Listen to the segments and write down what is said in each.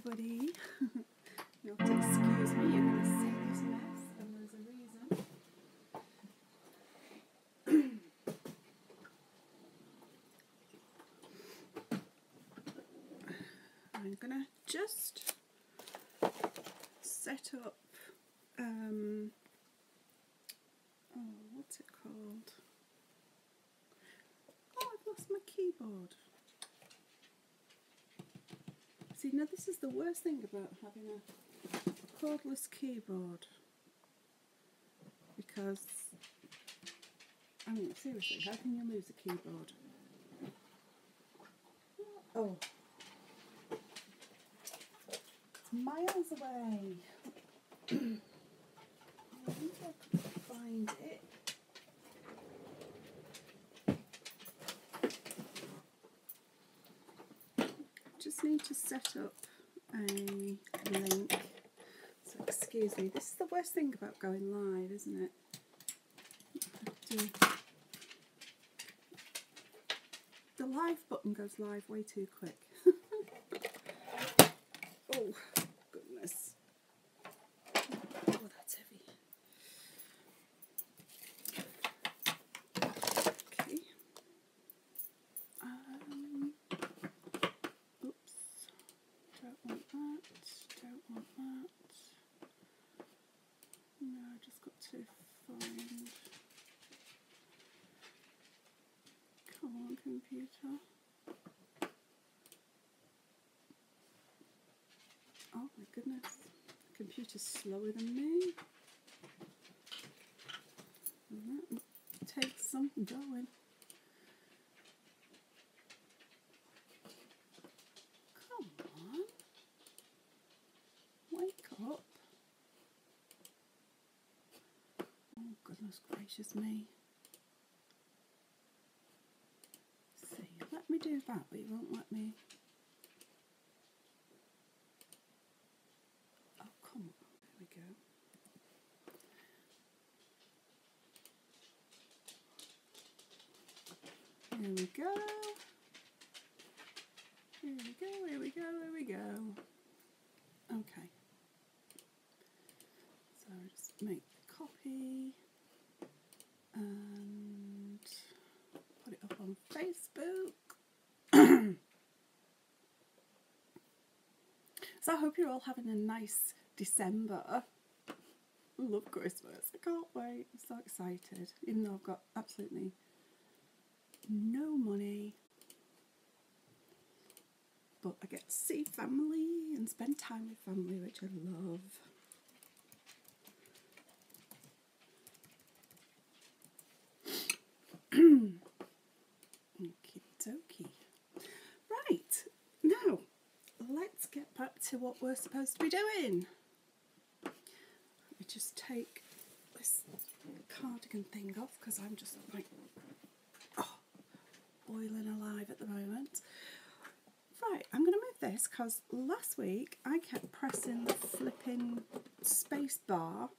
everybody. You'll have to excuse me, you're going to see this mess, and there's a reason. I'm going to just set up, what's it called? Oh, I've lost my keyboard. See, now this is the worst thing about having a cordless keyboard, because, I mean, seriously, how can you lose a keyboard? Oh, it's miles away. I think I could find it. Just need to set up a link. So excuse me, this is the worst thing about going live, isn't it? The live button goes live way too quick. Oh, goodness. Oh, that's heavy. Okay. Oops. Don't want that. Don't want that. No, I just got to find. Come on, computer. Oh my goodness, the computer's slower than me. That takes some going. Come on, wake up. Oh goodness gracious me. See, let me do that, but you won't let me. Here we go. Here we go, here we go, here we go. Okay. So just make the copy and put it up on Facebook. So I hope you're all having a nice December. I love Christmas. I can't wait. I'm so excited. Even though I've got absolutely no money, but I get to see family and spend time with family, which I love. Okie dokie. Right, now let's get back to what we're supposed to be doing. Let me just take this cardigan thing off because I'm just like boiling alive at the moment. Right, I'm going to move this because last week I kept pressing the flipping space bar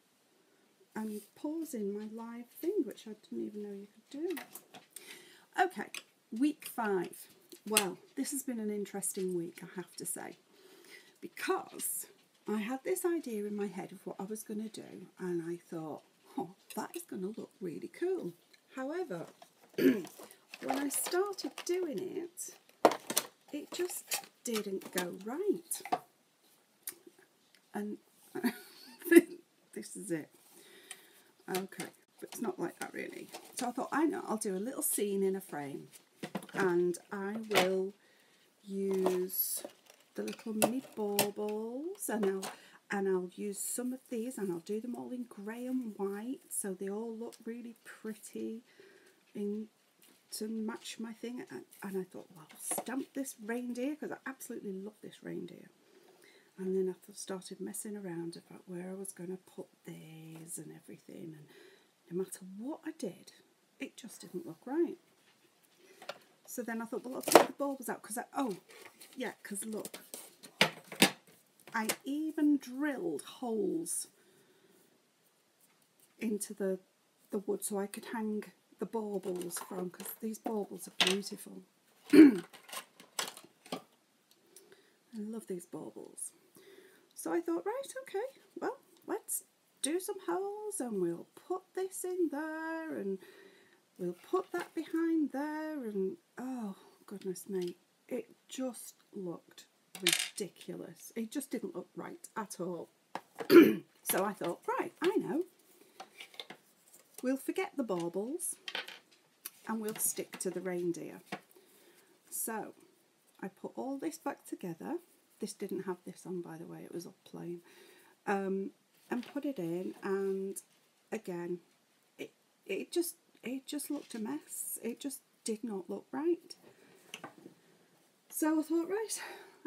and pausing my live thing, which I didn't even know you could do. Okay, week 5. Well, this has been an interesting week, I have to say, because I had this idea in my head of what I was going to do, and I thought, oh, that is going to look really cool. However, when I started doing it, it just didn't go right. And this is it. Okay, but it's not like that really. So I thought, I know, I'll do a little scene in a frame. And I will use the little mini baubles, and I'll use some of these, and I'll do them all in grey and white, so they all look really pretty to match my thing. And I thought, well, I'll stamp this reindeer because I absolutely love this reindeer. And then I started messing around about where I was going to put these and everything, and no matter what I did, it just didn't look right. So then I thought, well, I'll take the baubles out because because look, I even drilled holes into the wood so I could hang the baubles from, because these baubles are beautiful. I love these baubles. So I thought, right, okay, well, let's do some holes and we'll put this in there and we'll put that behind there, and oh goodness me, it just looked ridiculous. It just didn't look right at all. So I thought, right, I know, we'll forget the baubles and we'll stick to the reindeer. So I put all this back together. This didn't have this on, by the way, it was all plain. And put it in, and again, it just looked a mess. It just did not look right. So I thought, right,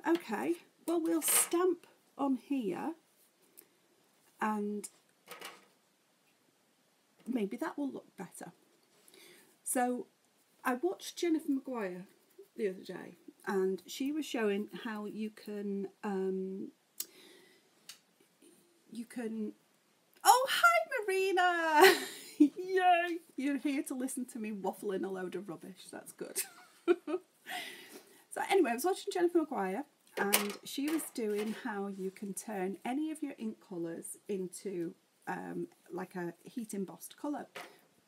okay, well, we'll stamp on here and maybe that will look better. So I watched Jennifer Maguire the other day, and she was showing how you can oh, hi Marina. Yay, you're here to listen to me waffling a load of rubbish. That's good. So anyway, I was watching Jennifer Maguire, and she was doing how you can turn any of your ink colours into like a heat embossed colour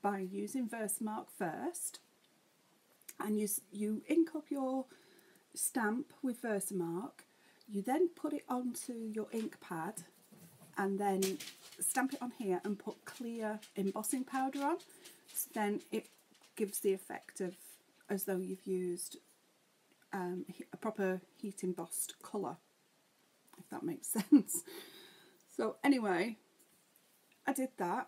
by using Versamark first, and you ink up your stamp with Versamark. You then put it onto your ink pad and then stamp it on here and put clear embossing powder on. So then it gives the effect of as though you've used a proper heat embossed colour, if that makes sense. So anyway, I did that,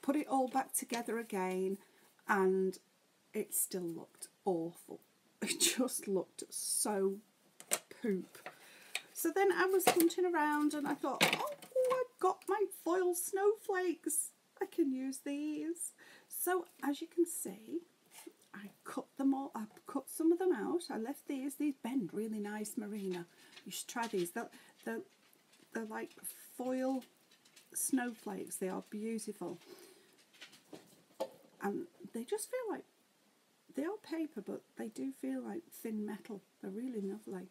put it all back together again, and it still looked awful. It just looked so poop. So then I was hunting around and I thought, oh, I've got my foil snowflakes. I can use these. So as you can see, I cut them all. I cut some of them out. I left these. These bend really nice, Marina. You should try these. They're like foil snowflakes. They are beautiful. And they just feel like, they are paper, but they do feel like thin metal. They're really lovely.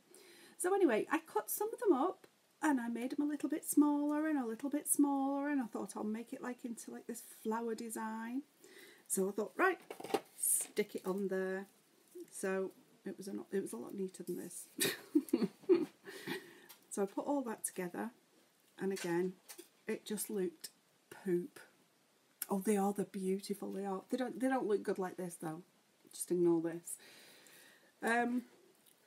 So anyway, I cut some of them up and I made them a little bit smaller and a little bit smaller, and I thought I'll make it like into like this flower design. So I thought, right, stick it on there. So it was a lot neater than this. So I put all that together, and again, it just looked poop. Oh, they are beautiful. They are. They don't look good like this though. Just ignore this.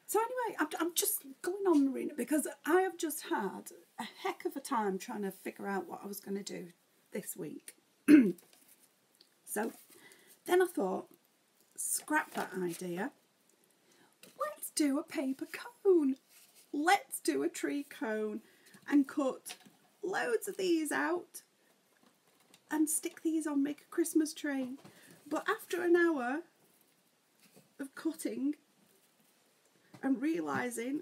So anyway, I'm just going on, Marina, because I have just had a heck of a time trying to figure out what I was going to do this week. So then I thought, scrap that idea. Let's do a paper cone. Let's do a tree cone and cut loads of these out and stick these on, make a Christmas tree. But after an hour of cutting and realising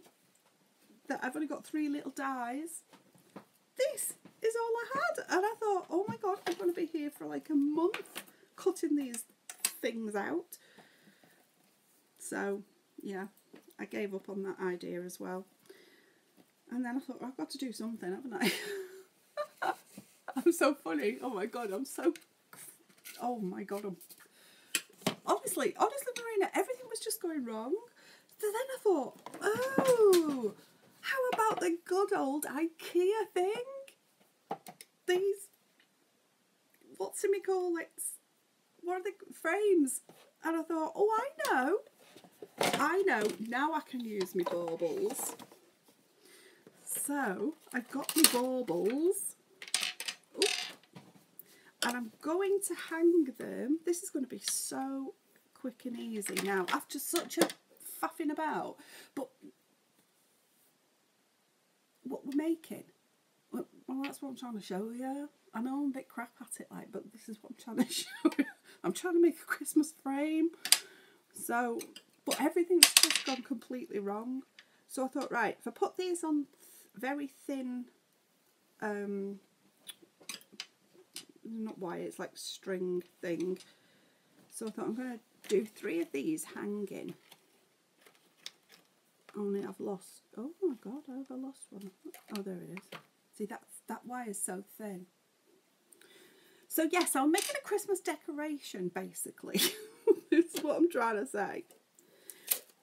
that I've only got 3 little dies, this is all I had. And I thought, oh my god, I'm going to be here for like a month cutting these things out. So yeah, I gave up on that idea as well. And then I thought, well, I've got to do something, haven't I? I'm so funny. Oh my god, oh my god, honestly, Marina, everything was just going wrong. So then I thought, oh, how about the good old IKEA thing? These, what's me call it? What are the frames? And I thought, oh, I know, now I can use my baubles. So I've got my baubles. Ooh. And I'm going to hang them. This is going to be so quick and easy now after such a faffing about. But what we're making, well, that's what I'm trying to show you. I know I'm a bit crap at it, like, but this is what I'm trying to show you. I'm trying to make a Christmas frame. So, but everything's just gone completely wrong. So I thought, right, if I put these on very thin, not wire, it's like string thing. So I thought I'm going to do 3 of these hanging. Only I've lost, oh my god, I've lost one. Oh, there it is. See, that wire's so thin. So yes, I'm making a Christmas decoration, basically. That's what I'm trying to say.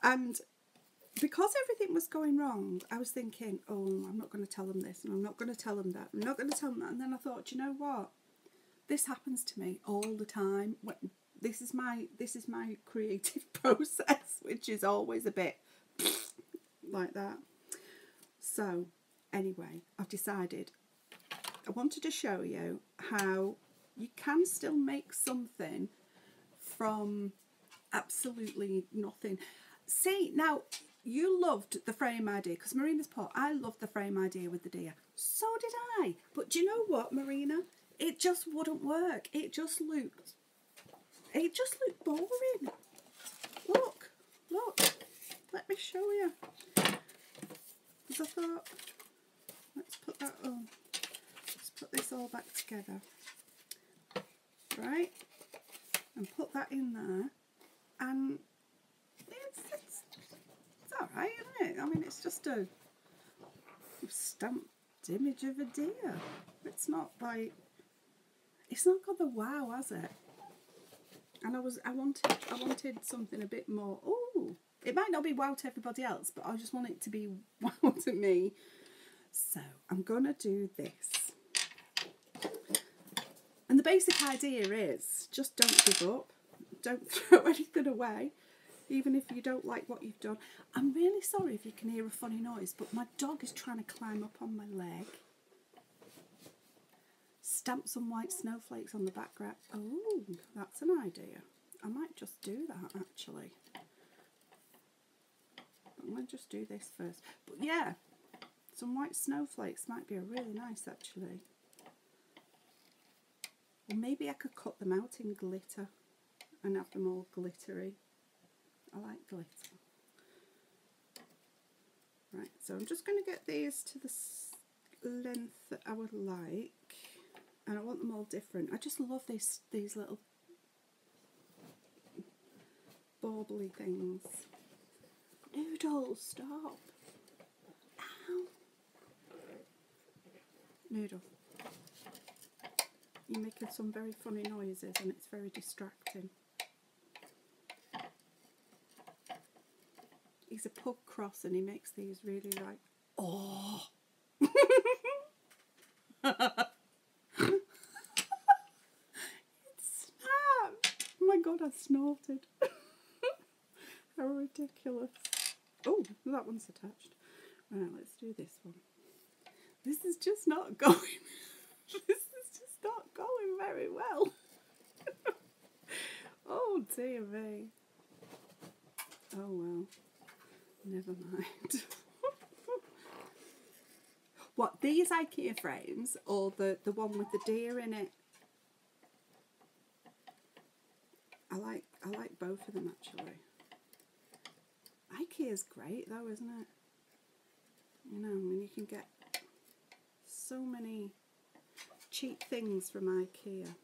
And because everything was going wrong, I was thinking, oh, I'm not going to tell them this, and I'm not going to tell them that, I'm not going to tell them that. And then I thought, you know what? This happens to me all the time. This is my creative process, which is always a bit like that. So anyway, I've decided I wanted to show you how you can still make something from absolutely nothing. See, now you loved the frame idea, because Marina's put, I loved the frame idea with the deer. So did I. But do you know what, Marina? It just wouldn't work. It just looked boring. Look. Let me show you. Because I thought, let's put that on. Let's put this all back together. Right? And put that in there. And it's alright, isn't it? I mean, it's just a stamped image of a deer. It's not like, it's not got the wow, has it? And I wanted something a bit more. Oh, it might not be wow to everybody else, but I just want it to be wow to me. So I'm gonna do this. And the basic idea is just don't give up. Don't throw anything away, even if you don't like what you've done. I'm really sorry if you can hear a funny noise, but my dog is trying to climb up on my leg. Stamp some white snowflakes on the background. Oh, that's an idea. I might just do that, actually. I'm going to just do this first. But yeah, some white snowflakes might be really nice, actually. Or maybe I could cut them out in glitter and have them all glittery. I like glitter. Right, so I'm just going to get these to the length that I would like. And I want them all different. I just love these little bauble-y things. Noodle, stop. Ow. Noodle. You're making some very funny noises and it's very distracting. He's a pug cross and he makes these really like, oh. Oh my god, I snorted. How ridiculous. Oh, that one's attached. Right, let's do this one. This is just not going. This is just not going very well. Oh dear me. Oh well. Never mind. What, these IKEA frames or the one with the deer in it? I like both of them actually. IKEA's great though, isn't it? You know, I mean, you can get so many cheap things from IKEA.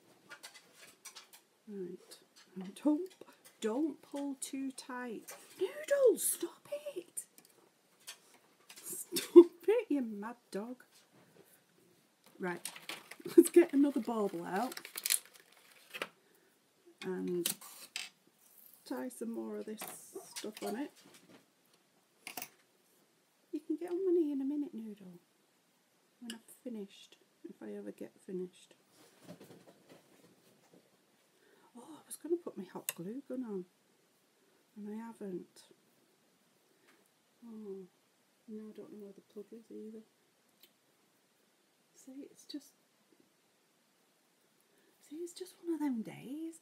Right, and don't pull too tight. Noodles, stop it! Stop it, you mad dog. Right, let's get another bauble out and tie some more of this stuff on it. You can get on my knee in a minute, Noodle, when I've finished, if I ever get finished. Oh, I was going to put my hot glue gun on, and I haven't. Oh, no, I don't know where the plug is either. See, it's just one of them days.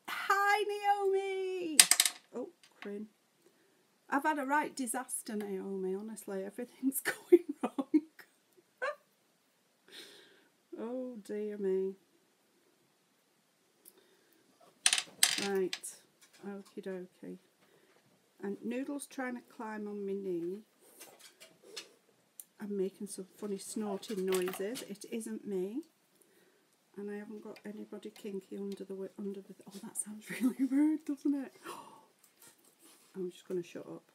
Hi, Naomi! Oh, Crin. I've had a right disaster, Naomi, honestly. Everything's going wrong. Oh, dear me. Right. Okie dokie. And Noodle's trying to climb on my knee. I'm making some funny snorting noises. It isn't me. And I haven't got anybody kinky under the oh, that sounds really rude, doesn't it? I'm just going to shut up.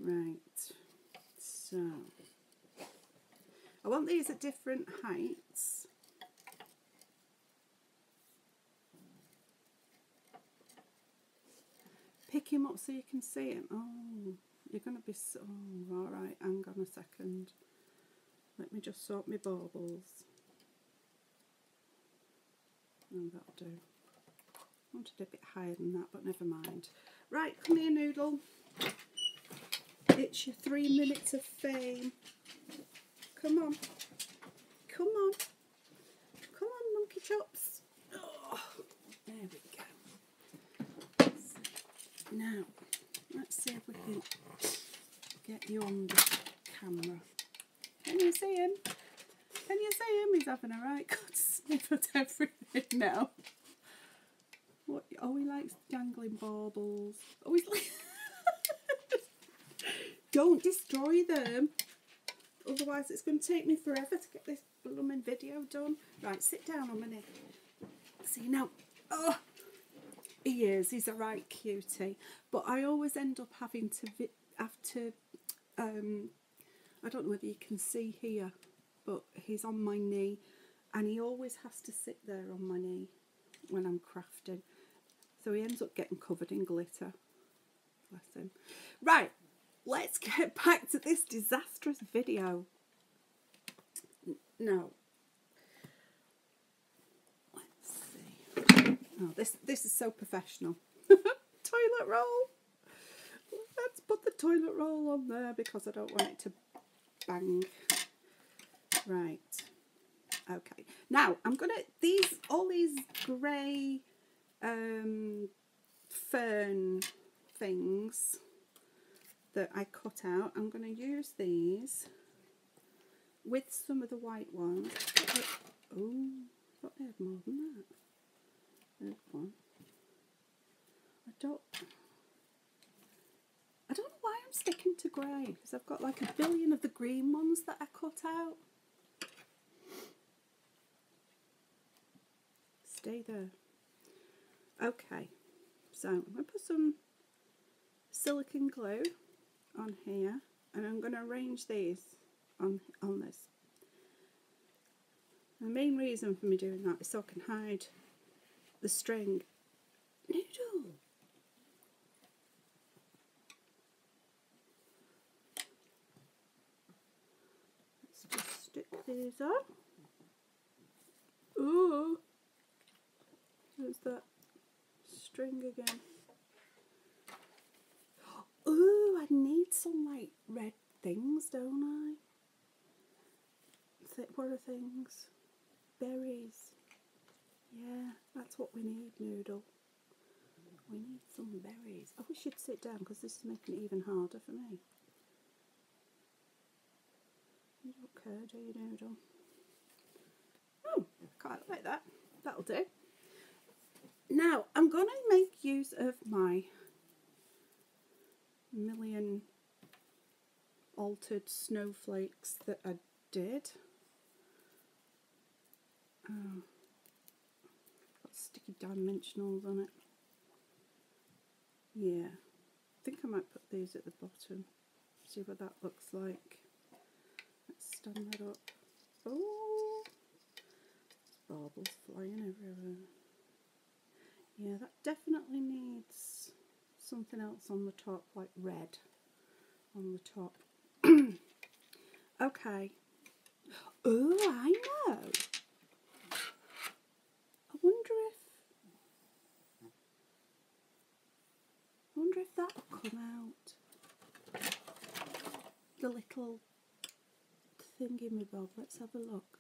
Right, so I want these at different heights. Pick him up so you can see him. Oh, you're going to be so... Oh, all right, hang on a second. Let me just sort my baubles. Oh, that'll do. I wanted a bit higher than that, but never mind. Right, come here, Noodle. It's your 3 minutes of fame. Come on. Come on. Come on, monkey chops. Oh, there we go. Now, let's see if we can get you on the camera. Can you see him? Can you see him? He's having a right good sniff at everything now. What? Oh, he likes dangling baubles. Oh, he's like... Don't destroy them. Otherwise it's going to take me forever to get this blooming video done. Right, sit down a minute. See now. Oh, he is. He's a right cutie. But I always end up having to I don't know whether you can see here, but he's on my knee, and he always has to sit there on my knee when I'm crafting. So he ends up getting covered in glitter. Bless him. Right, let's get back to this disastrous video. No. Let's see. Oh, this is so professional. Toilet roll. Let's put the toilet roll on there because I don't want it to bang. Right. Okay. Now I'm gonna all these grey fern things that I cut out. I'm gonna use these with some of the white ones. Oh, I thought they had more than that. There's one. I don't know why I'm sticking to grey, because I've got like a billion of the green ones that I cut out. Stay there. Okay, so I'm going to put some silicone glue on here, and I'm going to arrange these on this. The main reason for me doing that is so I can hide the string. Noodle! Just stick these up. Ooh, there's that string again. Ooh, I need some like red things, don't I? What are things? Berries. Yeah, that's what we need, Noodle. We need some berries. I wish you'd sit down because this is making it even harder for me. You don't care, do you, Noodle? Oh, quite like that. That'll do. Now, I'm going to make use of my million altered snowflakes that I did. Oh, got sticky dimensionals on it. Yeah, I think I might put these at the bottom. See what that looks like. Let's stand that up. Oh, baubles flying everywhere. Yeah, that definitely needs something else on the top, like red on the top. Okay. Oh, I know. I wonder if that'll come out. The little thingy-my-bob. Let's have a look.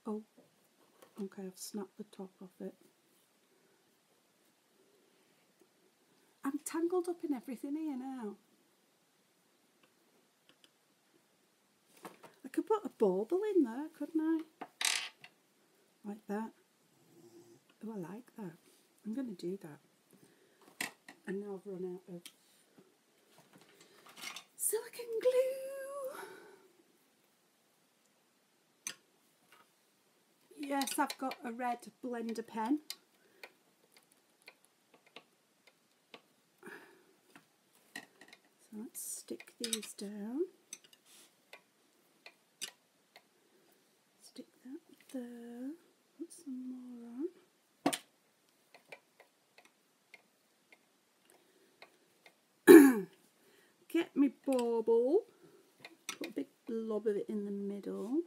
Oh, okay, I've snapped the top off it. I'm tangled up in everything here now. I could put a bauble in there, couldn't I? Like that. Oh, I like that. I'm going to do that. And now I've run out of silicone glue. Yes, I've got a red blender pen. stick these down. Stick that there. Put some more on. Get me bauble. Put a big blob of it in the middle.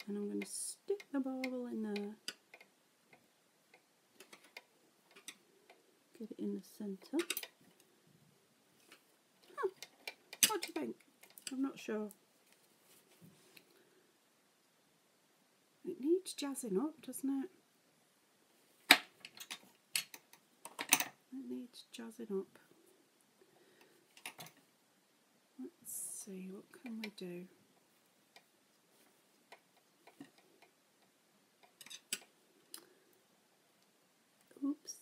And I'm going to stick the bauble in there. Get it in the centre. Huh. What do you think? I'm not sure. It needs jazzing up, doesn't it? It needs jazzing up. Let's see, what can we do? Oops.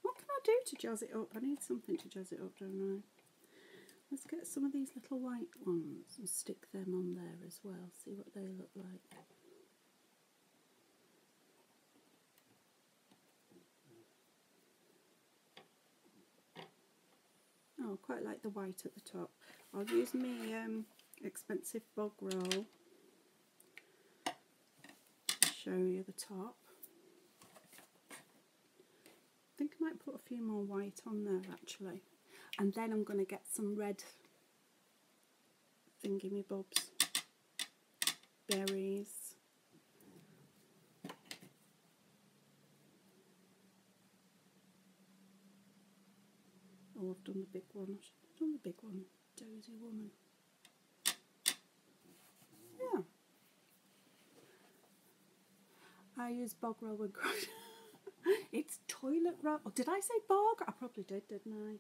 What can I do to jazz it up? I need something to jazz it up, don't I? Let's get some of these little white ones and stick them on there as well. See what they look like. Oh, I quite like the white at the top. I'll use my expensive bog roll to show you the top. I think I might put a few more white on there actually. And then I'm going to get some red thingy-me-bobs, berries. Oh, I've done the big one. I should have done the big one. Dozy woman. Yeah. I use bog roll and crochet. It's toilet roll. Oh, did I say bog? I probably did, didn't I?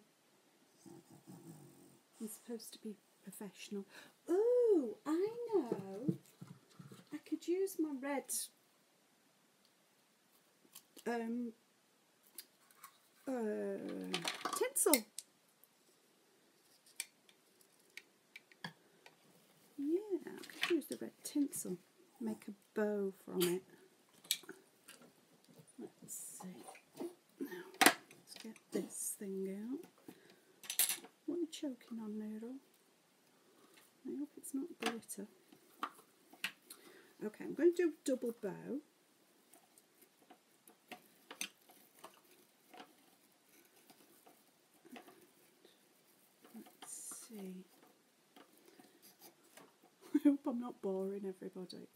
I'm supposed to be professional. Oh, I know. I could use my red tinsel. Yeah, I could use the red tinsel. Make a bow from it. Let's see. Now, let's get this thing out. What are you choking on, Noodle? I hope it's not glitter. Okay, I'm going to do a double bow. Let's see. I hope I'm not boring everybody.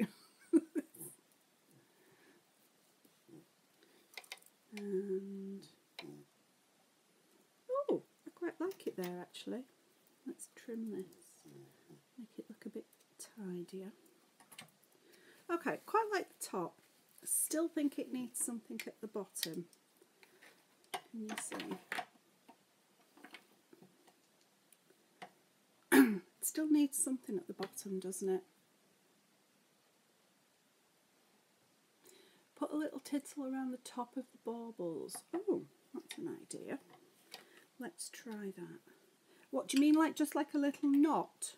And oh, I quite like it there actually. Let's trim this, make it look a bit tidier. Okay, quite like the top. Still think it needs something at the bottom. Can you see? It still needs something at the bottom, doesn't it? Put a little tinsel around the top of the baubles. Oh, that's an idea. Let's try that. What do you mean, like just like a little knot?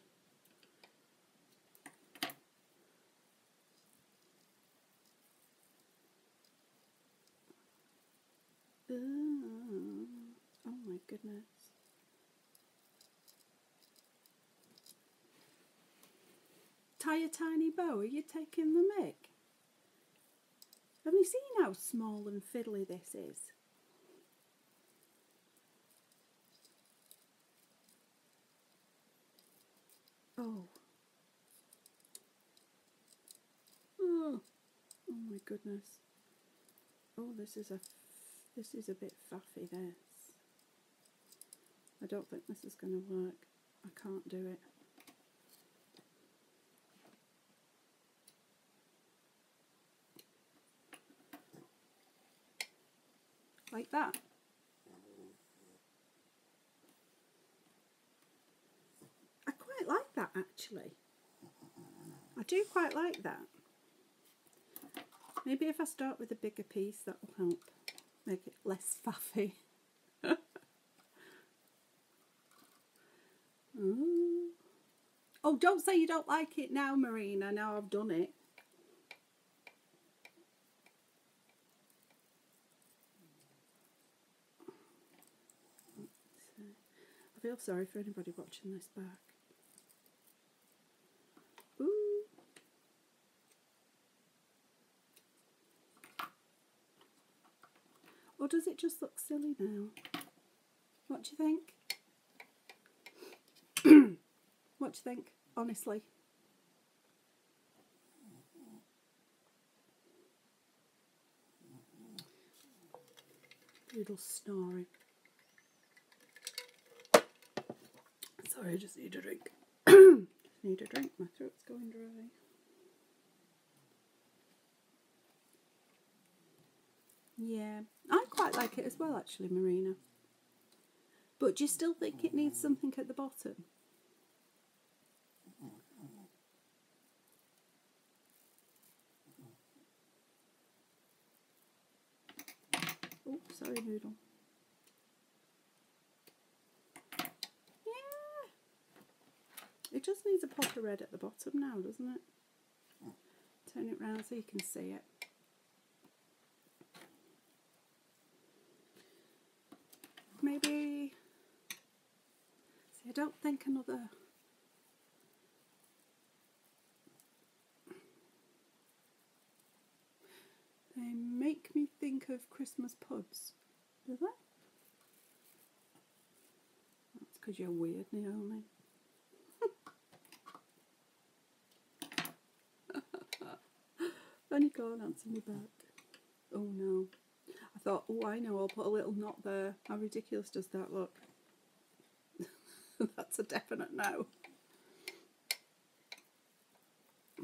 Oh my goodness. Tie a tiny bow, are you taking the mick? Have you seen how small and fiddly this is? Oh. Oh. Oh my goodness. Oh, this is a bit faffy, this. I don't think this is going to work. I can't do it. Like that. I quite like that actually. I do quite like that. Maybe if I start with a bigger piece that will help make it less faffy. Oh, don't say you don't like it now, Marina. Now I've done it. I feel sorry for anybody watching this back. Ooh. Or does it just look silly now? What do you think? What do you think, honestly? Little snoring. Sorry, I just need a drink. Just need a drink, my throat's going dry. Yeah, I quite like it as well actually, Marina. But do you still think it needs something at the bottom? Oh, sorry, Noodle. Yeah. It just needs a pop of red at the bottom now, doesn't it? Turn it round so you can see it. Maybe... See, I don't think another... They make me think of Christmas puds. Do they? That's because you're weird, Naomi. And you can't answer me back. Oh no. I thought, oh I know, I'll put a little knot there. How ridiculous does that look? That's a definite no.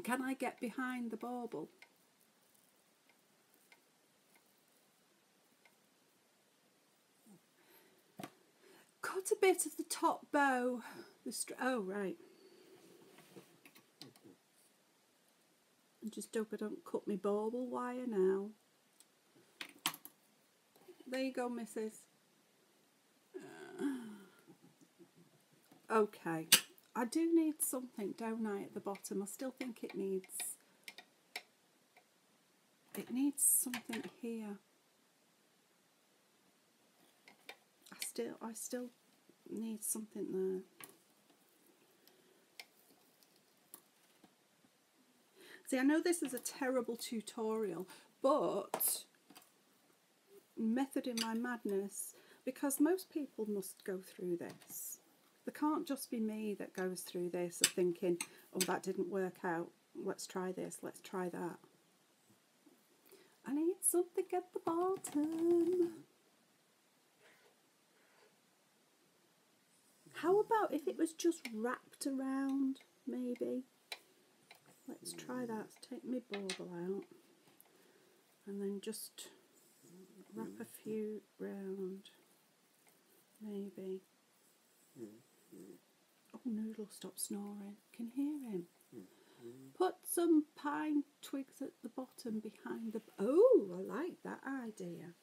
Can I get behind the bauble? Cut a bit of the top bow. Oh, right. I just hope I don't cut my bauble wire now. There you go, missus. Okay. I do need something, don't I, at the bottom? I still think it needs something here. I still need something there. See, I know this is a terrible tutorial, but method in my madness, because most people must go through this. There can't just be me that goes through this of thinking, oh, that didn't work out, let's try this, let's try that. I need something at the bottom. How about if it was just wrapped around, maybe? Let's try that. Take my bauble out and then just wrap a few round, maybe. Oh, Noodle, stop snoring. Can you hear him? Put some pine twigs at the bottom behind the... Oh, I like that idea.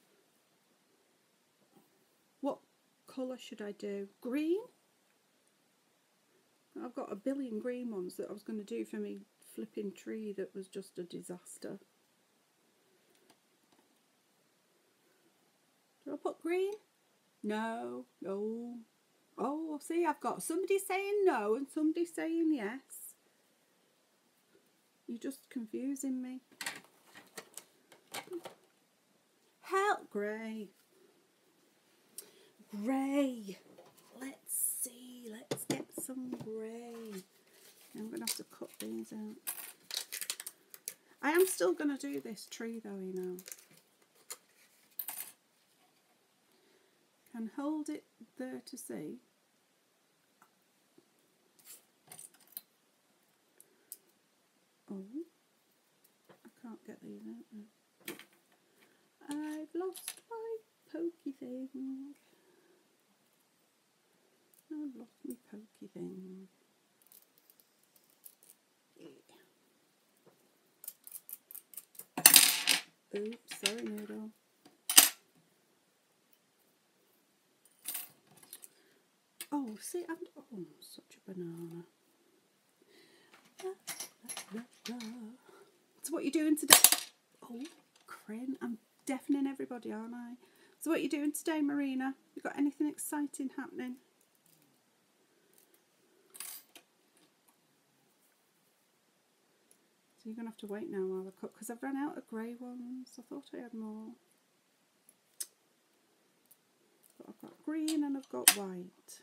What colour should I do? Green? I've got a billion green ones that I was going to do for me flipping tree that was just a disaster. Do I put green? No. No. Oh, see, I've got somebody saying no and somebody saying yes. You're just confusing me. Help, grey. Grey. Let's see. Let's get some grey. I'm going to have to cut these out. I am still going to do this tree though, you know. Can hold it there to see. Oh, I can't get these out now. I've lost my pokey thing. I've lost my pokey thing. Oops, sorry, Noodle. Oh, see, I'm such a banana. So what are you doing today? Oh, Crin, I'm deafening everybody, aren't I? So what are you doing today, Marina? You got anything exciting happening? So you're going to have to wait now while I cook, because I've run out of grey ones. I thought I had more. But I've got green and I've got white.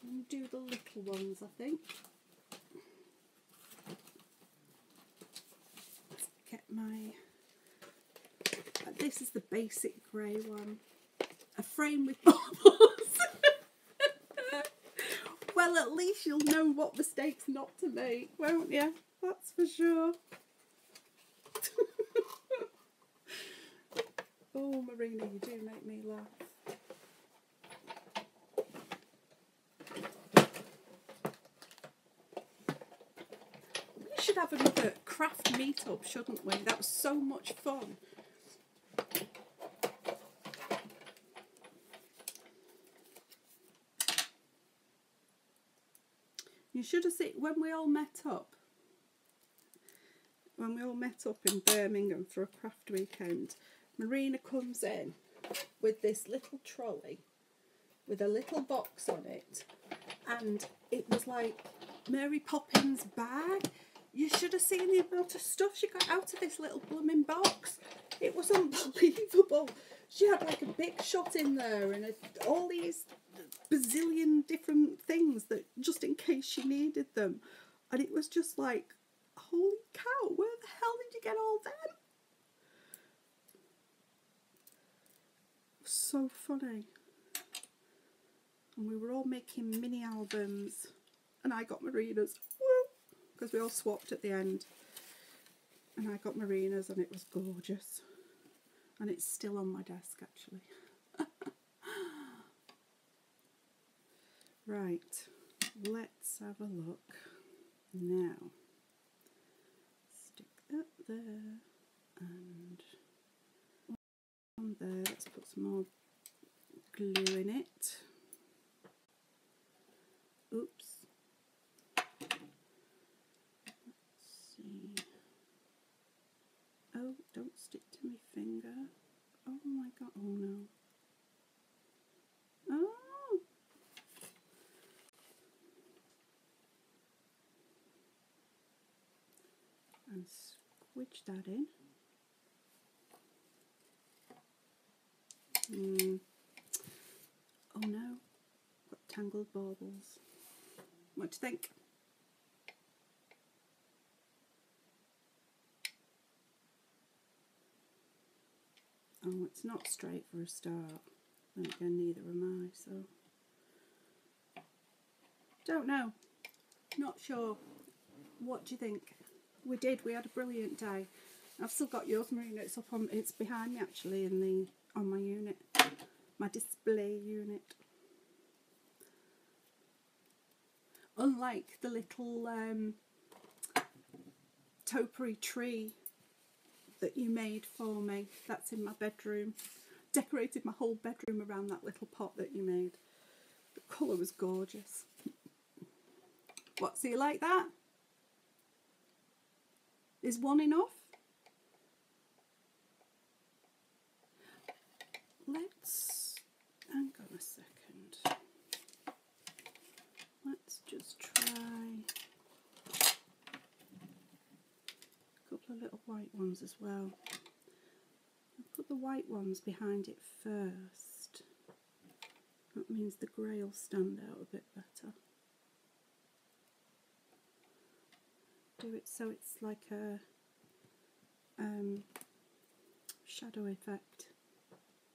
I'm going to do the little ones, I think. Let's get my... This is the basic grey one. A frame with baubles. Well, at least you'll know what mistakes not to make, won't you? That's for sure. Oh, Marina, you do make me laugh. We should have another craft meetup, shouldn't we? That was so much fun. You should have seen when we all met up. When we all met up in Birmingham for a craft weekend, Marina comes in with this little trolley with a little box on it, and it was like Mary Poppins' bag. You should have seen the amount of stuff she got out of this little blooming box. It was unbelievable. She had like a big shot in there and all these bazillion different things that just in case she needed them. And it was just like, holy cow, where the hell did you get all them? It was so funny. And we were all making mini albums, and I got Marina's, because we all swapped at the end. And I got Marina's and it was gorgeous. And it's still on my desk actually. Right, let's have a look now. Stick that there and on there. Let's put some more glue in it. Oops. Let's see. Oh, don't stick to my finger. Oh my god, oh no. Oh! And squidge that in. Oh no, got tangled baubles. What do you think? Oh, it's not straight for a start. Then again, neither am I, so... Don't know. Not sure. What do you think? We did. We had a brilliant day. I've still got yours, Marina. It's up on. It's behind me actually on my unit, my display unit. Unlike the little topiary tree that you made for me, that's in my bedroom. Decorated my whole bedroom around that little pot that you made. The colour was gorgeous. What? So you like that? Is one enough? Let's, hang on a second. Let's just try a couple of little white ones as well. I'll put the white ones behind it first. That means the grey will stand out a bit better. Do it so it's like a shadow effect,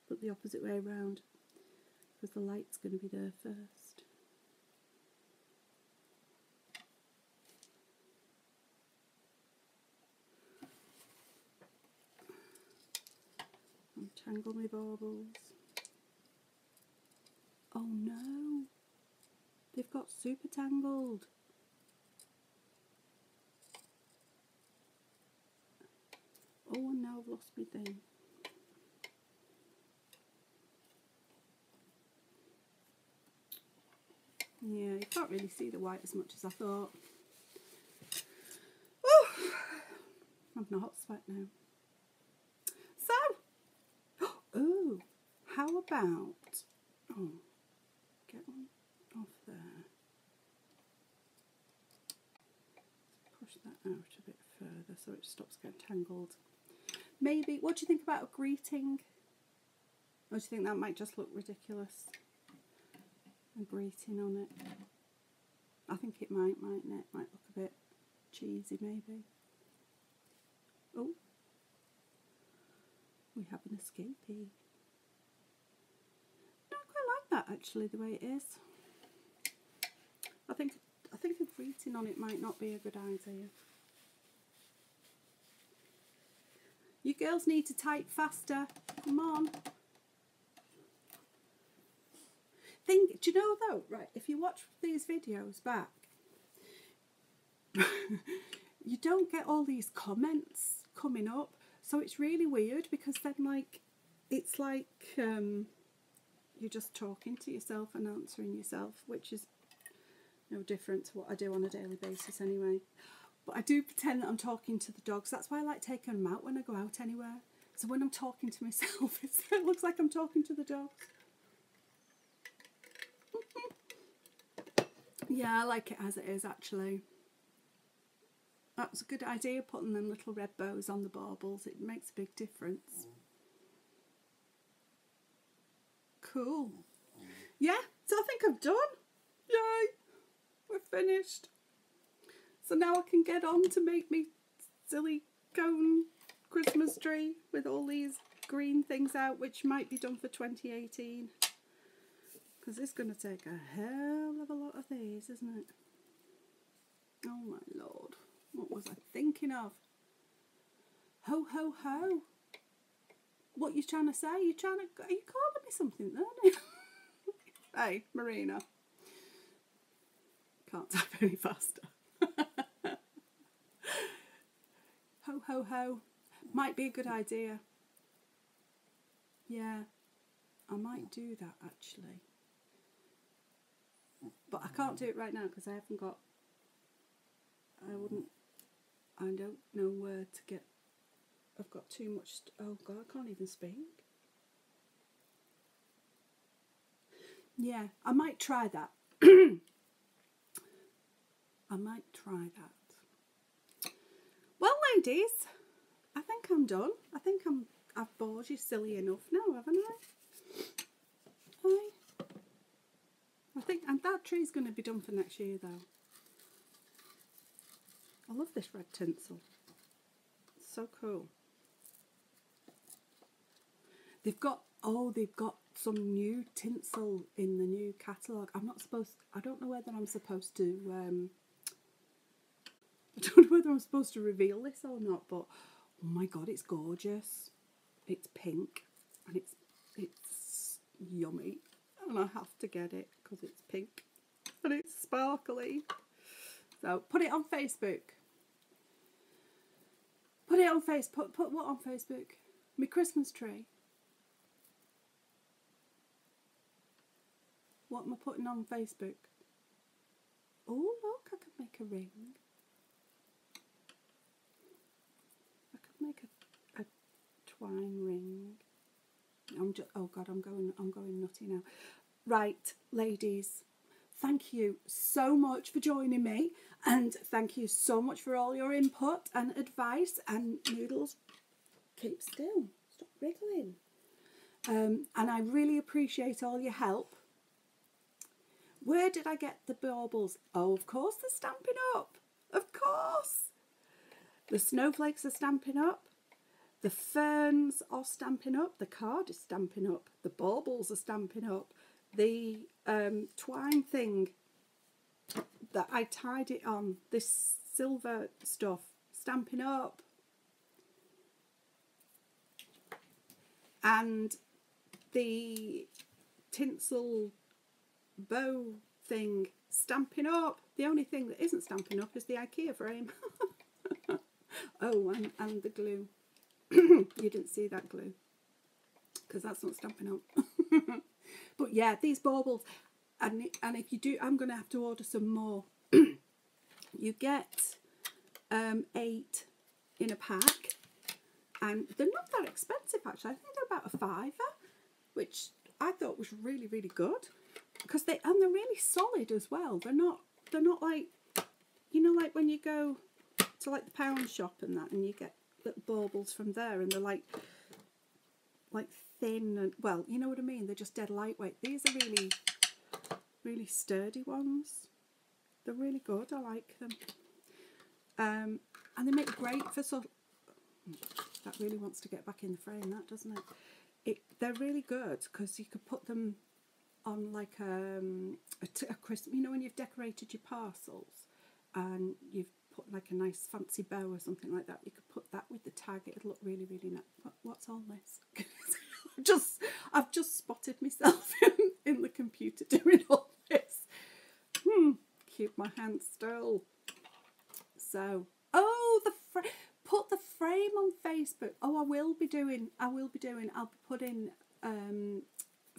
but the opposite way around, because the light's going to be there first. Untangle my baubles. Oh no, they've got super tangled. Oh, and now I've lost my thing. Yeah, you can't really see the white as much as I thought. Oh, I'm having a hot sweat now. So, oh, how about, oh, get one off there. push that out a bit further so it stops getting tangled. Maybe, what do you think about a greeting? Or do you think that might just look ridiculous? A greeting on it. I think it might, mightn't it? Might look a bit cheesy maybe. Oh, we have an escapee. No, I quite like that actually, the way it is. I think a greeting on it might not be a good idea. You girls need to type faster. Come on. Do you know though, right, if you watch these videos back, you don't get all these comments coming up. So it's really weird because then like, it's like you're just talking to yourself and answering yourself, which is no different to what I do on a daily basis anyway. But I do pretend that I'm talking to the dogs. That's why I like taking them out when I go out anywhere. So when I'm talking to myself, it looks like I'm talking to the dogs. Yeah, I like it as it is actually. That was a good idea, putting them little red bows on the baubles. It makes a big difference. Cool. Yeah, so I think I'm done. Yay, we're finished. So now I can get on to make me silly cone Christmas tree with all these green things out, which might be done for 2018. Because it's going to take a hell of a lot of these, isn't it? Oh my lord. What was I thinking of? Ho ho ho. What you trying to say? Are you calling me something, aren't you? Hey, Marina. Can't type any faster. Ho ho ho. Might be a good idea. Yeah, I might do that actually. But I can't do it right now because I haven't got, I don't know where to get, I've got too much, oh god, I can't even speak. Yeah, I might try that. I might try that. Well ladies, I think I'm done. I think I've bored you silly enough now, haven't I? I think, and that tree's going to be done for next year though. I love this red tinsel. It's so cool. They've got some new tinsel in the new catalogue. I don't know whether I'm supposed to, I don't know whether I'm supposed to reveal this or not, but oh my god, it's gorgeous. It's pink and it's yummy. And I have to get it because it's pink and it's sparkly. So put it on Facebook. Put it on Facebook. Put what on Facebook? My Christmas tree. What am I putting on Facebook? Oh look, I could make a ring. I could make a twine ring. Oh god, I'm going nutty now. Right, ladies, thank you so much for joining me, and thank you so much for all your input and advice. And Noodles, keep still, stop wriggling. And I really appreciate all your help. Where did I get the baubles? Oh, of course they're Stampin' Up. Of course. The snowflakes are Stampin' Up. The ferns are Stampin' Up. The card is Stampin' Up. The baubles are Stampin' Up. The twine thing that I tied it on, this silver stuff, Stampin' Up. And the tinsel bow thing, Stampin' Up. The only thing that isn't Stampin' Up is the IKEA frame. Oh, and the glue. You didn't see that glue because that's not Stampin' Up. But yeah, these baubles, and if you do, I'm going to have to order some more. You get 8 in a pack, and they're not that expensive actually. I think they're about £5, which I thought was really, really good, because they're really solid as well. They're not like, you know, like when you go to like the pound shop and that, and you get little baubles from there, and they're like thin and, well, you know what I mean, they're just dead lightweight. These are really sturdy ones. They're really good. I like them. And they make great for that really wants to get back in the frame, that, doesn't it? They're really good because you could put them on like a Christmas, you know, when you've decorated your parcels and you've put like a nice fancy bow or something like that, you could put that with the tag. It'd look really, really nice. What's all this? I've just spotted myself in the computer doing all this. Keep my hand still. So, oh, put the frame on Facebook. Oh, I will be doing. I'll be putting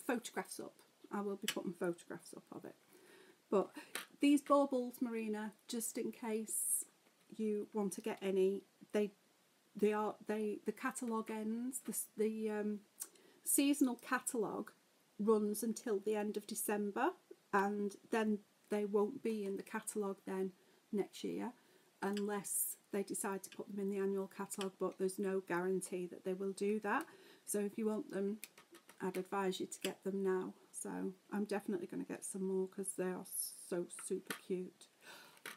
photographs up. I will be putting photographs up of it. But these baubles, Marina, just in case you want to get any, the catalogue ends. The seasonal catalogue runs until the end of December, and then they won't be in the catalogue then next year unless they decide to put them in the annual catalogue, but there's no guarantee that they will do that. So if you want them, I'd advise you to get them now. So I'm definitely going to get some more because they are so super cute.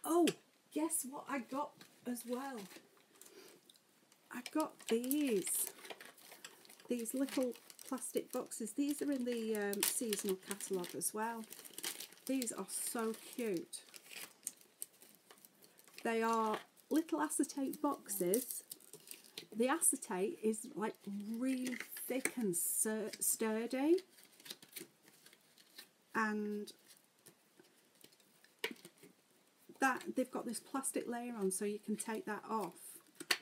Oh, guess what I got as well? I got these little plastic boxes. These are in the seasonal catalogue as well. These are so cute. They are little acetate boxes. The acetate is like really thick and sturdy, and that they've got this plastic layer on, so you can take that off,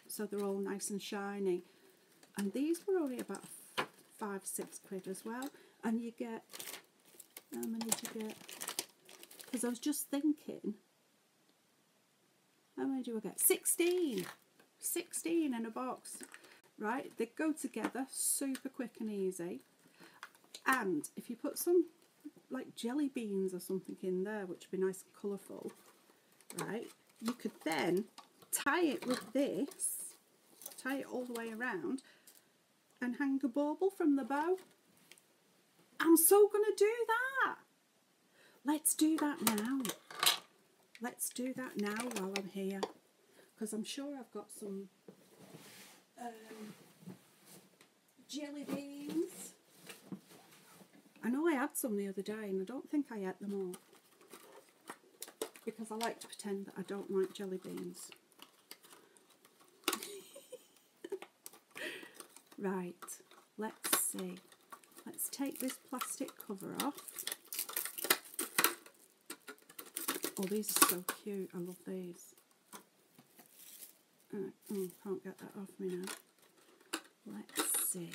so they're all nice and shiny. And these were only about £5-6 as well. And you get, how many did you get? Because I was just thinking, how many do I get? 16 in a box. Right, they go together super quick and easy. And if you put some like jelly beans or something in there, which would be nice and colourful, right, you could then tie it with this, tie it all the way around and hang a bauble from the bow. I'm so going to do that. Let's do that now. Let's do that now while I'm here, because I'm sure I've got some jelly beans. I know I had some the other day and I don't think I ate them all, because I like to pretend that I don't like jelly beans. Right, let's see. Let's take this plastic cover off. Oh, these are so cute. I love these. Can't get that off me now. Let's see.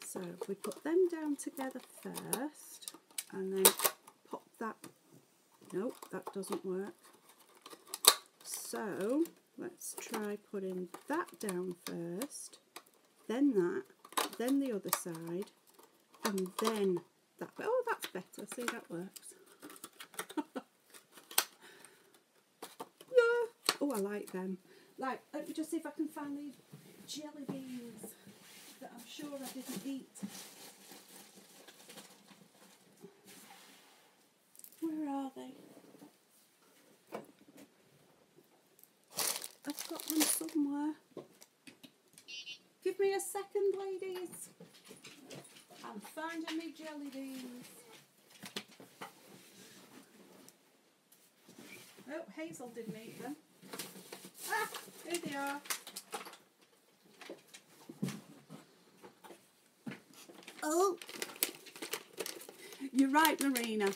So we put them down together first, and then pop that. Nope, that doesn't work. So let's try putting that down first, then that, then the other side, and then that. Oh, that's better. See, that works. Yeah. Oh, I like them. Like, let me just see if I can find these jelly beans that I'm sure I didn't eat. Where are they? I've got them somewhere. Give me a second, ladies. I'm finding me jelly beans. Oh, Hazel didn't eat them. Ah, here they are. Oh, you're right, Marina.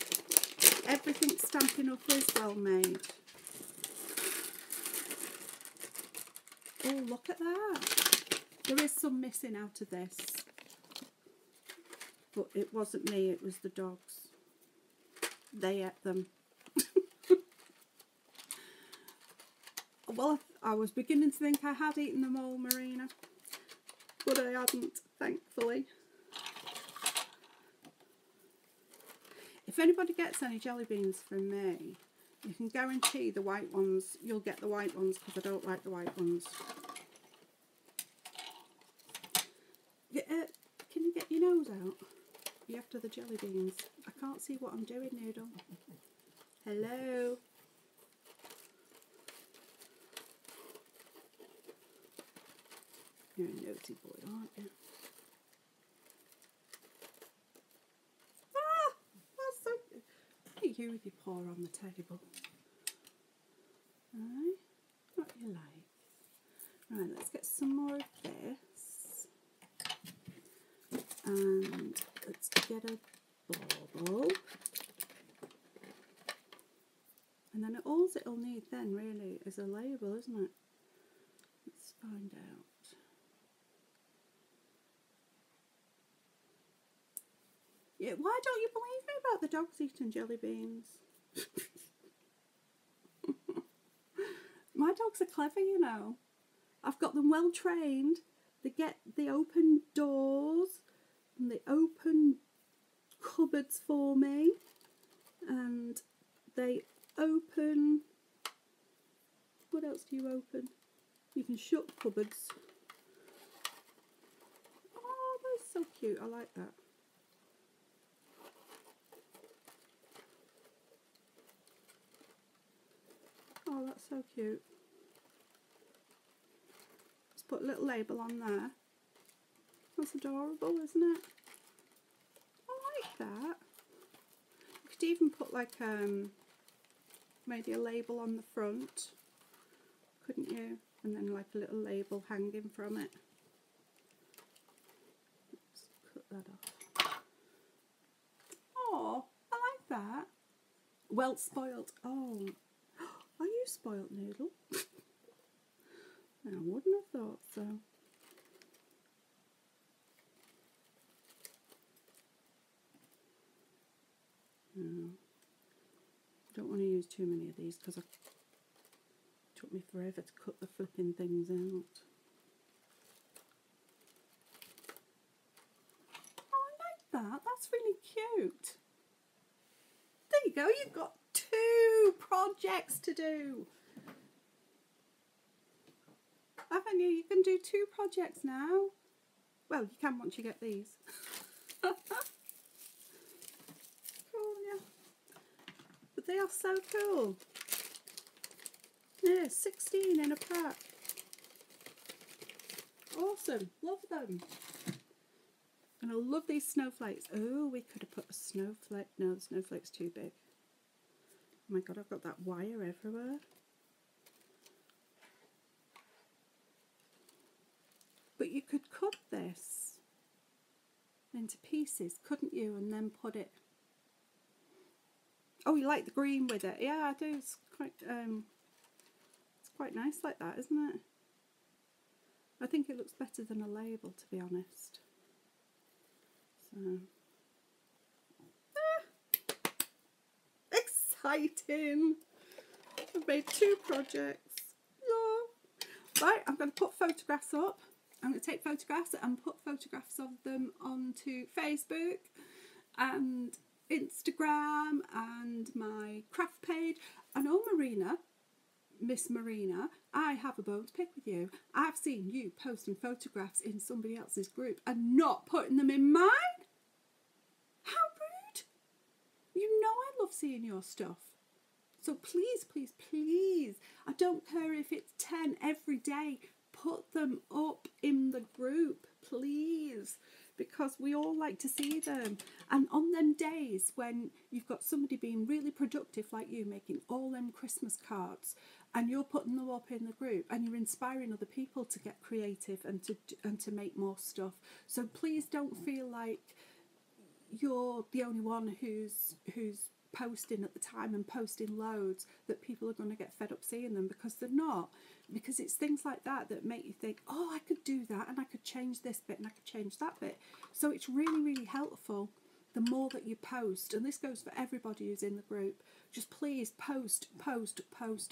Everything Stampin' Up is well made. Oh, look at that. There is some missing out of this. But it wasn't me, it was the dogs. They ate them. Well, I was beginning to think I had eaten them all, Marina. But I hadn't, thankfully. If anybody gets any jelly beans from me, You can guarantee the white ones, you'll get the white ones because I don't like the white ones. Yeah, can you get your nose out? You after the jelly beans? I can't see what I'm doing, Noodle. Hello? You're a nosy boy, aren't you? Ah! That's so good. Look at you with your paw on the table. Right? What do you like? Right, let's get some more of this. And let's get a bauble. And then all it'll need then really is a label, isn't it? Let's find out. Yeah, why don't you believe me about the dogs eating jelly beans? My dogs are clever, you know. I've got them well trained. They open doors and they open cupboards for me, and they open, what else do you open? You can shut cupboards. Oh, that's so cute. I like that. Oh, that's so cute. Let's put a little label on there. That's adorable, isn't it? I like that. You could even put like maybe a label on the front, couldn't you? And then like a little label hanging from it. Let's cut that off. Oh, I like that. Well spoilt. Oh, are you spoilt, Noodle? I wouldn't have thought so. No. Don't want to use too many of these because it took me forever to cut the flipping things out. Oh, I like that. That's really cute. There you go. You've got 2 projects to do. Haven't you? You can do 2 projects now. Well, you can once you get these. Cool, yeah. But they are so cool. Yeah, 16 in a pack. Awesome. Love them. And I love these snowflakes. Oh, we could have put a snowflake. No, the snowflake's too big. Oh my god, I've got that wire everywhere. But you could cut this into pieces, couldn't you? And then put it... Oh, you like the green with it? Yeah, I do. It's quite nice like that, isn't it? I think it looks better than a label, to be honest. So... Exciting! I've made 2 projects. Yeah. Right, I'm going to put photographs up. I'm going to take photographs and put photographs of them onto Facebook and Instagram and my craft page. I know Marina, Miss Marina, I have a bone to pick with you. I've seen you posting photographs in somebody else's group and not putting them in mine. How rude! You know I love seeing your stuff. So please, please, please, I don't care if it's 10 every day, put them up in the group, please, because we all like to see them. And on them days when you've got somebody being really productive like you, making all them Christmas cards, and you're putting them up in the group, and you're inspiring other people to get creative and to make more stuff. So please don't feel like you're the only one who's posting at the time and posting loads, that people are going to get fed up seeing them, because they're not. Because it's things like that that make you think, oh, I could do that, and I could change this bit and I could change that bit. So it's really, really helpful the more that you post, and this goes for everybody who's in the group. Just please post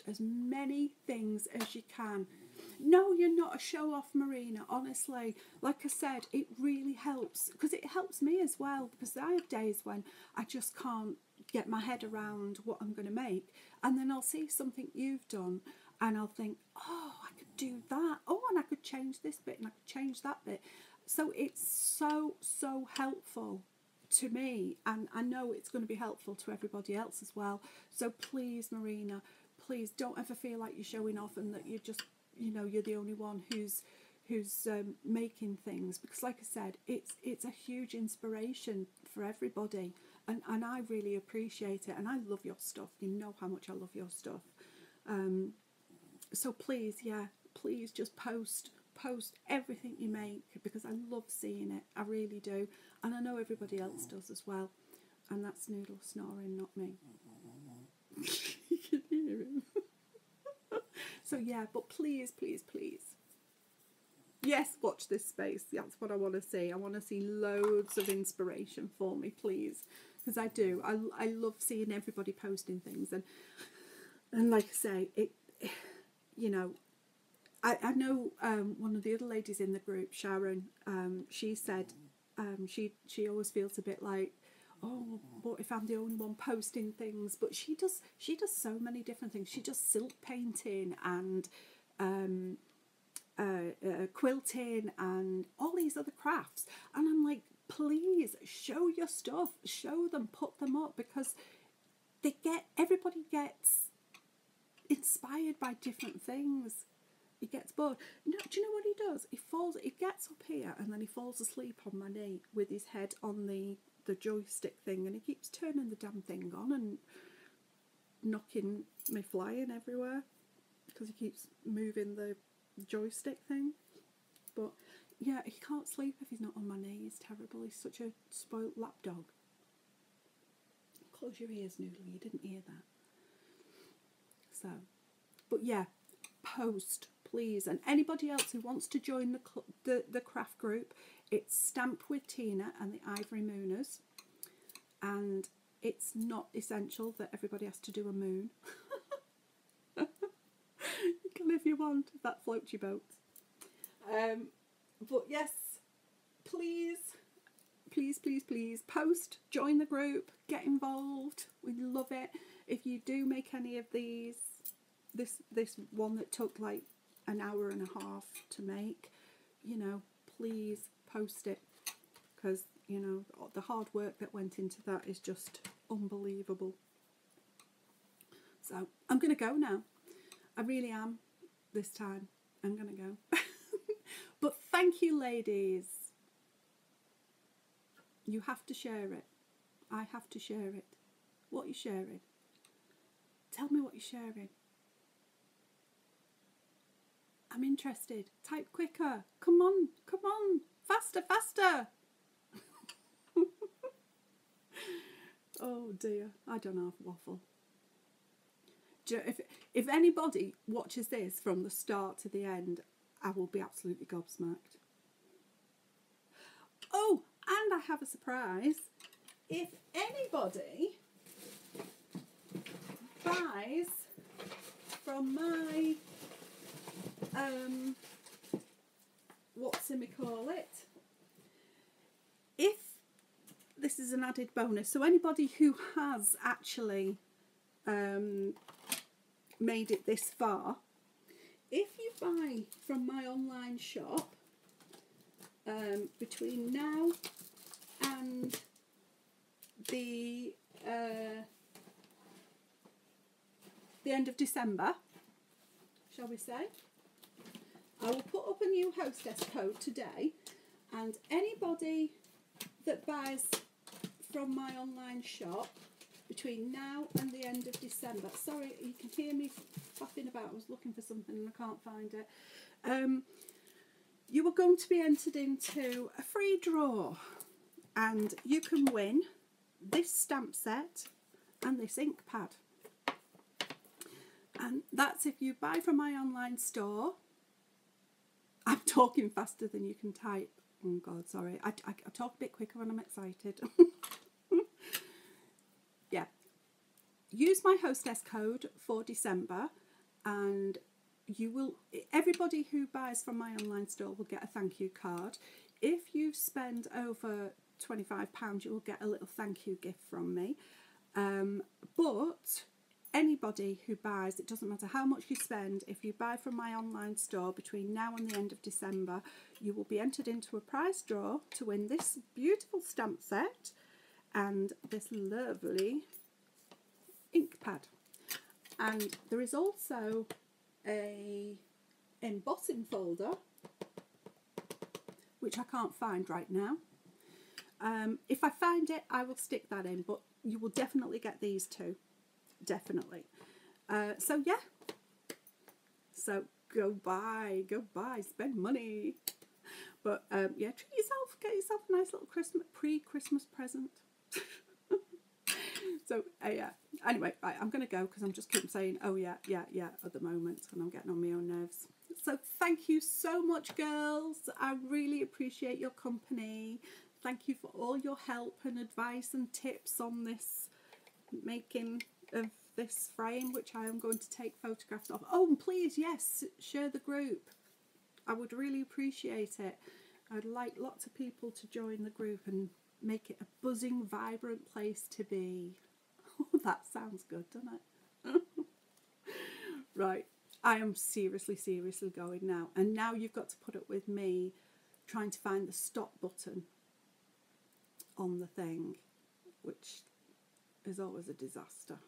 as many things as you can. No, you're not a show-off, Marina, honestly. Like I said, it really helps, because it helps me as well, because I have days when I just can't get my head around what I'm going to make, and then I'll see something you've done and I'll think, oh, I could do that, oh, and I could change this bit and I could change that bit. So it's so helpful to me, and I know it's going to be helpful to everybody else as well. So please, Marina, please don't ever feel like you're showing off and that you're just, you know, you're the only one who's making things, because like I said, it's a huge inspiration for everybody, and I really appreciate it, and I love your stuff. You know how much I love your stuff. So please, yeah, please just post everything you make, because I love seeing it. I really do, and I know everybody else does as well. And that's Noodle snoring, not me. You can hear him. So yeah, but please, please, please, yes, watch this space. That's what I want to see. I want to see loads of inspiration for me, please, because I do. I love seeing everybody posting things, and like I say, it, you know, I know one of the other ladies in the group, Sharon, she said she always feels a bit like, oh, what if I'm the only one posting things? But she does so many different things. She does silk painting and quilting and all these other crafts, and I'm like, please show your stuff, show them, put them up, because everybody gets inspired by different things. He gets bored. No, do you know what he does? He gets up here and then he falls asleep on my knee with his head on the joystick thing, and he keeps turning the damn thing on and knocking me flying everywhere because he keeps moving the joystick thing. But yeah, he can't sleep if he's not on my knee. He's terrible. He's such a spoilt lapdog. Close your ears, Noodle, you didn't hear that. So, but yeah, post, please. And anybody else who wants to join the craft group, it's Stamp with Tina and the Ivory Mooners, and it's not essential that everybody has to do a moon. You can if you want, if that floats your boat. But yes, please, please, please, please post, join the group, get involved. We love it. If you do make any of these, this one that took like an hour and a half to make, you know, please post it, because you know the hard work that went into that is just unbelievable. So I'm gonna go now. I really am. This time I'm gonna go. But thank you, ladies. You have to share it. I have to share it. What are you sharing? Tell me what you're sharing. I'm interested. Type quicker. Come on, come on. Faster, faster. Oh dear, I don't know, waffle. If anybody watches this from the start to the end, I will be absolutely gobsmacked. Oh, and I have a surprise. If anybody buys from my if this is an added bonus, so anybody who has actually made it this far, if you buy from my online shop between now and the end of December, shall we say, I will put up a new hostess code today, and anybody that buys from my online shop between now and the end of December, sorry, you can hear me flapping about, I was looking for something and I can't find it, you are going to be entered into a free draw, and you can win this stamp set and this ink pad. And that's if you buy from my online store. I'm talking faster than you can type. Oh God, sorry. I talk a bit quicker when I'm excited. Yeah. Use my hostess code for December, and you will, everybody who buys from my online store will get a thank you card. If you spend over £25, you will get a little thank you gift from me. But anybody who buys, it doesn't matter how much you spend, if you buy from my online store between now and the end of December, you will be entered into a prize draw to win this beautiful stamp set and this lovely ink pad. And there is also a embossing folder, which I can't find right now. If I find it, I will stick that in, but you will definitely get these two. Definitely. So yeah. So go buy, spend money. But yeah, treat yourself, get yourself a nice little pre-Christmas present. So yeah. Anyway, right, I'm going to go because I'm just keep saying, oh yeah, at the moment, and I'm getting on my own nerves. So thank you so much, girls. I really appreciate your company. Thank you for all your help and advice and tips on this making of this frame, which I am going to take photographs of. Oh, and please, yes, share the group. I would really appreciate it. I'd like lots of people to join the group and make it a buzzing, vibrant place to be. That sounds good, doesn't it? Right, I am seriously going now. And now you've got to put up with me trying to find the stop button on the thing, which is always a disaster.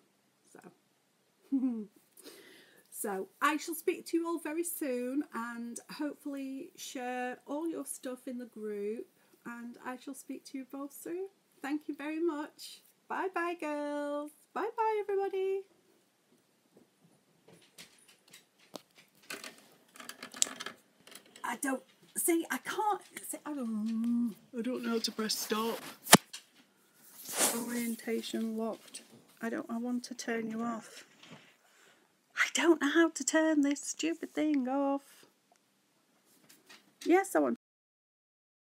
So I shall speak to you all very soon, and hopefully share all your stuff in the group, and I shall speak to you both soon. Thank you very much. Bye bye, girls. Bye bye, everybody. I don't know how to press stop. Orientation locked. I want to turn you off. I don't know how to turn this stupid thing off. Yes, I want